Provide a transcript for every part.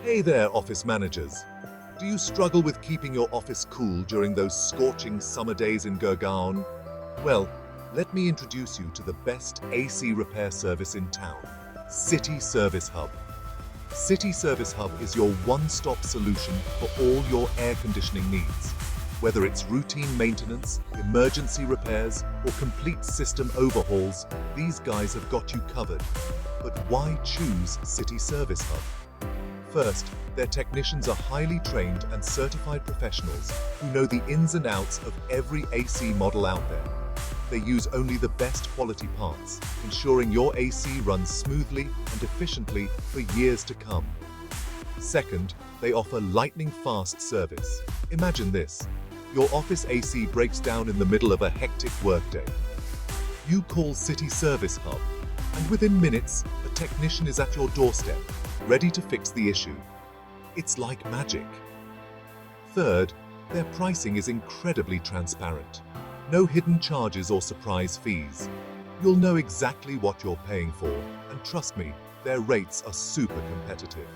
Hey there, office managers. Do you struggle with keeping your office cool during those scorching summer days in Gurgaon? Well, let me introduce you to the best AC repair service in town, City Service Hub. City Service Hub is your one-stop solution for all your air conditioning needs. Whether it's routine maintenance, emergency repairs, or complete system overhauls, these guys have got you covered. But why choose City Service Hub? First, their technicians are highly trained and certified professionals who know the ins and outs of every AC model out there. They use only the best quality parts, ensuring your AC runs smoothly and efficiently for years to come. Second, they offer lightning-fast service. Imagine this. Your office AC breaks down in the middle of a hectic workday. You call City Service Hub, and within minutes, a technician is at your doorstep, ready to fix the issue. It's like magic. Third, their pricing is incredibly transparent. No hidden charges or surprise fees. You'll know exactly what you're paying for, and trust me, their rates are super competitive.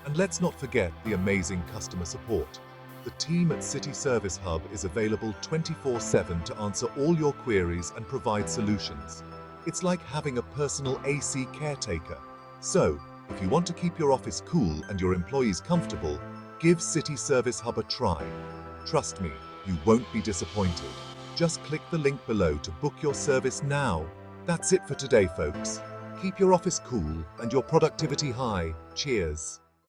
And let's not forget the amazing customer support. The team at City Service Hub is available 24/7 to answer all your queries and provide solutions. It's like having a personal AC caretaker. So, if you want to keep your office cool and your employees comfortable, give City Service Hub a try. Trust me, you won't be disappointed. Just click the link below to book your service now. That's it for today, folks. Keep your office cool and your productivity high. Cheers.